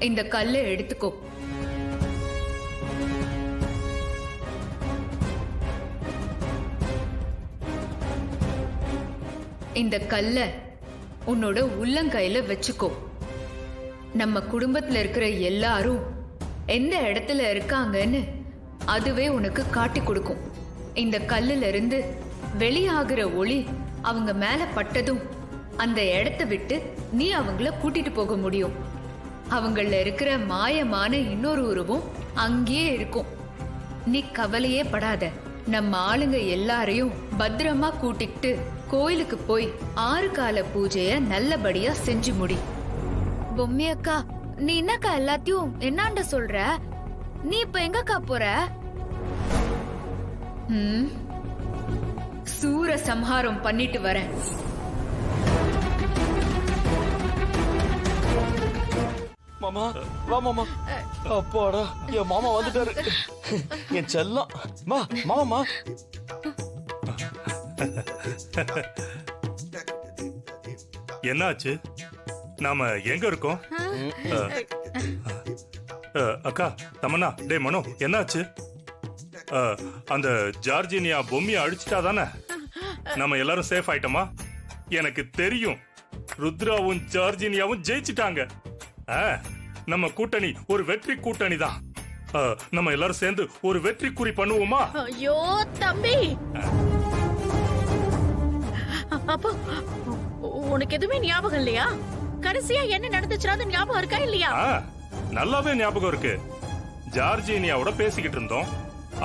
இந்த கல்லை எடுத்துக்கோ. இந்த கல்லை உன்னோட உள்ளங்கையில வச்சுக்கோ. நம்ம குடும்பத்துல இருக்கிற எல்லாரும் எந்த இடத்துல இருக்காங்கன்னு அதுவே உனக்கு காட்டி கொடுக்கும். இந்த கல்லுல இருந்து வெளியாகிற ஒளி அவங்க மேல பட்டதும் அந்த இடத்தை விட்டு நீ அவங்கள கூட்டிட்டு போக முடியும். அவங்கள இருக்கிற மாயமான இன்னொரு உருவம் அங்கேயே இருக்கும். நீ கவலையே படாத. நம்ம ஆளுங்க எல்லாரையும் பத்திரமா கூட்டிக்கிட்டு கோயிலுக்கு போய் 6 கால பூஜைய நல்லபடியா செஞ்சு முடி. பொம்மி அக்கா, நீ என்னக்கா எல்லாத்தையும் என்னாண்ட சொல்ற? நீ இப்ப எங்கக்கா போற? சூர சம்ஹாரம் பண்ணிட்டு வரேன். மாமா வா மாமா. அப்பாடா, என் மாமா வந்துட்டாரு. என் செல்லம் மாமா. என்னாச்சு? நாம எங்க இருக்கோம்? அக்கா, தமன்னா, டே மனோ, என்னாச்சு? அந்த ஜார்ஜினியா பொம்மையை அடிச்சிட்டா தானே நம்ம எல்லாரும் சேஃப் ஆயிட்டோமா? எனக்கு தெரியும், ருத்ராவும் ஜார்ஜினியாவும் ஜெயிச்சிட்டாங்க. நம்ம கூட்டணி ஒரு வெற்றி கூட்டணி தான். நம்ம எல்லாரும் சேர்ந்து ஒரு வெற்றி குறி பண்ணுவோமா? ஐயோ தம்பி, அப்போ உனக்கு எதுவுமே ஞாபகம் இல்லையா? கடைசியா என்ன நடந்துச்சுன்னா ஞாபகம் இருக்கா இல்லையா? நல்லாவே ஞாபகம் இருக்கு. ஜார்ஜினியாவோட பேசிக்கிட்டு இருந்தோம்.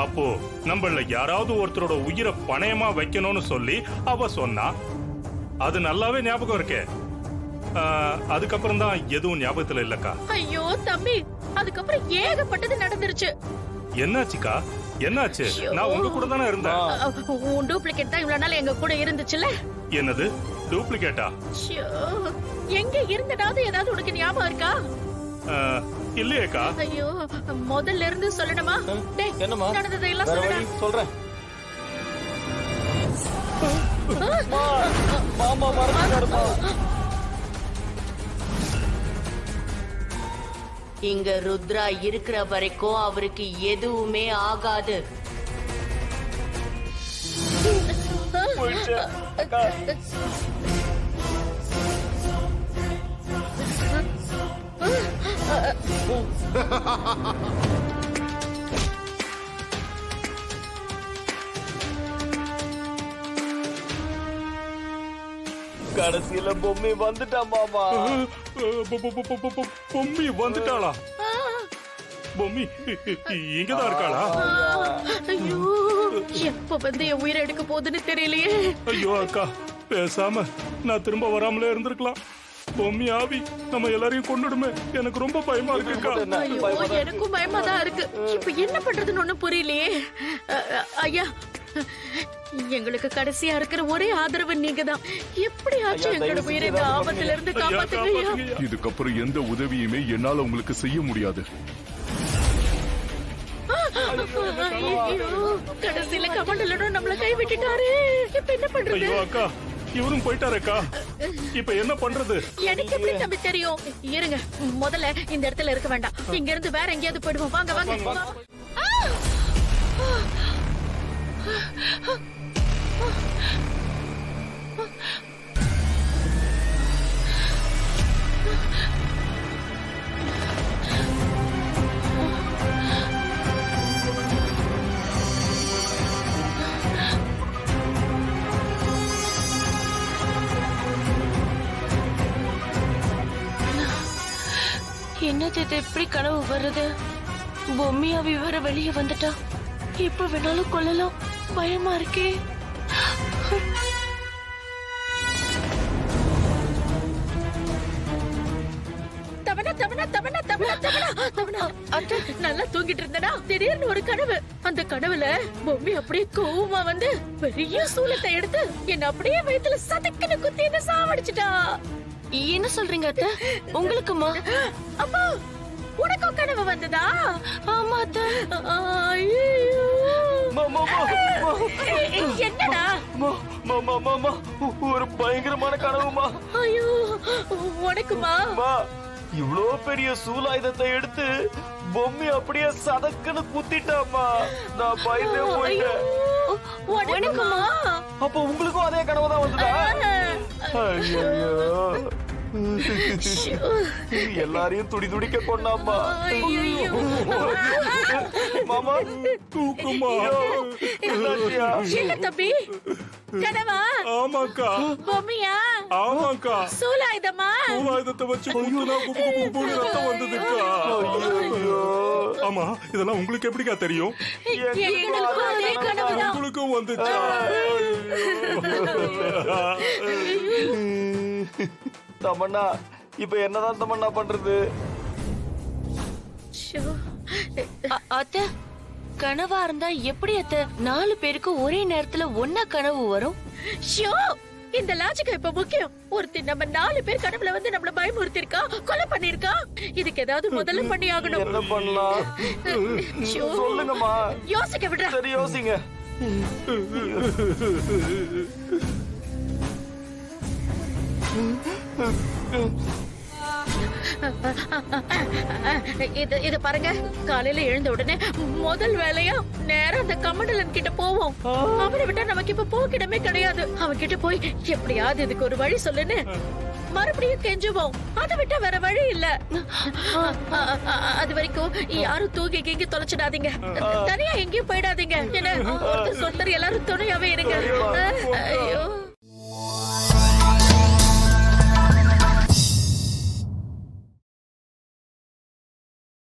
அப்போ நம்மள யாராவது ஒருத்தரோட உயிரை பணயமா வைக்கணும்னு சொல்லி அவ சொன்னா. அது நல்லாவே ஞாபகம் இருக்கே. அதுக்கப்புறம் தான் எதுவும் ஞாபகத்துல இல்லக்கா. ஐயோ தம்பி, அதுக்கப்புறம் ஏகப்பட்டது நடந்துருச்சு. என்னாச்சுக்கா? என்னாச்சு? நான் உங்க கூட தானே இருந்தேன். உன் டூப்ளிகேட் தான் இவ்வளவு நாள் எங்க கூட இருந்துச்சுல. என்னது டூப்ளிகேட்டா? எங்க இருந்ததாவது ஏதாவது உனக்கு ஞாபகம் இருக்கா? இல்லையேக்கா. ஐயோ, முதல்ல இருந்து சொல்லணுமா? என்னமா நடந்ததை எல்லாம் சொல்றேன். மாமா மறந்துட்டாருமா. இங்க ருத்ரா இருக்கிற வரைக்கும் அவருக்கு எதுவுமே ஆகாது. கடைசியில பொம்மி வந்துட்டா மாமா. பொம்மி வந்துட்டாளா? பொம்மி இங்கதான் இருக்காளா? ஐயோ, எப்ப வந்து என் உயிரை எடுக்க போகுதுன்னு தெரியலையே. ஐயோ அக்கா, பேசாம நான் திரும்ப வராமலே இருந்திருக்கலாம். பொம்மி ஆவி நம்ம எல்லாரையும் கொண்டுடுமே. எனக்கு ரொம்ப பயமா இருக்குக்கா. ஐயோ, எனக்கும் பயமா தான் இருக்கு. இப்ப என்ன பண்றதுன்னு ஒண்ணும் புரியலையே. ஐயா, எங்களுக்கு கடைசியா இருக்கிற ஒரே ஆதரவு நீங்க தான். எப்படியாச்சும் எங்களோட உயிரை இந்த ஆபத்துல இருந்து காப்பாத்துங்க. இதுக்கப்புறம் எந்த உதவியுமே என்னால உங்களுக்கு செய்ய முடியாது. கடைசியில கமண்டலனும் நம்மள கை விட்டுட்டாரு. இப்ப என்ன பண்றது? ஐயோ அக்கா, இவரும் போயிட்டாரக்கா. இப்ப என்ன பண்றது? எனக்கு எப்படி தம்பி தெரியும்? இருங்க, முதல்ல இந்த இடத்துல இருக்க வேண்டாம். இங்க இருந்து வேற எங்கேயாவது போயிடுவோம். வாங்க வாங்க. என்னது இது? எப்படி கனவு வருது? பொம்மியா விவர வெளியே வந்துட்டா. இப்ப வேணாலும் கொல்லலாம். பயமா இருக்கே. நல்லா தூங்கிட்டு இருந்தனா திடீர்னு ஒரு கனவு. அந்த கனவுல பொம்மி அப்படியே கோவமா வந்து பெரிய சூலத்தை எடுத்து என்ன அப்படியே வயித்துல சதக்கின குத்தி என்ன சாவடிச்சுட்டா. என்ன சொல்றீங்க அத்தை? உங்களுக்குமா? அப்பா, உனக்கும் கனவு வந்ததா? ஆமா அத்தை. என்னடா? ஒரு பயங்கரமான கனவுமா. ஐயோ, உனக்குமா? இவ்ளோ பெரிய சூலாயுதத்தை எடுத்து பொம்மி அப்படியே சதக்குன்னு குத்திட்டாமா. நான் பயந்தே போயிட்டேன். வணக்கம்மா. அப்போ உங்களுக்கும் அதே கனவு தான் வந்துதா? ஐயோ, எல்லாரையும் துடி துடிக்க கொண்டாமா. மாமா தூக்குமா. என்னாச்சியா? என்ன தம்பி கனவா? ஆமாக்கா பொம்மையா? ஆமாக்கா. சூலாயுதமா? சூலாயுதத்தை வச்சு குத்துனா குபு குபு குபுன்னு ரத்தம் வந்ததுக்கா. ஐயோ, ஆமா, இதெல்லாம் உங்களுக்கு எப்படிக்கா தெரியும்? எங்களுக்கும் அதே கனவுதான். உங்களுக்கும் வந்துச்சா? தமன்னா, இப்ப என்னதான் தமன்னா பண்றது? ஷோ. அத்தை, கனவா இருந்தா எப்படி அத்தை 4 பேருக்கு ஒரே நேரத்துல ஒன்னா கனவு வரும்? ஷோ, இந்த லாஜிக் இப்ப முக்கியம். ஒருத்தி நம்ம 4 பேர் கனவுல வந்து நம்மள பயமுறுத்தி இருக்கா, கொலை பண்ணிருக்கா. இதுக்கு ஏதாவது முதல்ல பண்ணி ஆகணும். என்ன பண்ணலாம்? ஷோ, சொல்லுங்கம்மா. யோசிக்க விடுற. சரி, யோசிங்க. இது பாருங்க, காலையில எழுந்த உடனே முதல் வேலையா நேரா அந்த கமண்டலன் கிட்ட போவோம். அவனை விட்டா நமக்கு இப்ப போக்கிடமே கிடையாது. அவன் கிட்ட போய் எப்படியாவது இதுக்கு ஒரு வழி சொல்லுன்னு மறுபடியும் கெஞ்சுவோம். அதை விட்டா வேற வழி இல்ல. அது வரைக்கும் யாரும் தூக்கி கீங்கி தொலைச்சிடாதீங்க. தனியா எங்கேயும் போயிடாதீங்க. என்ன, ஒருத்தர் சொத்தர் எல்லாரும் துணையாவே இருங்க.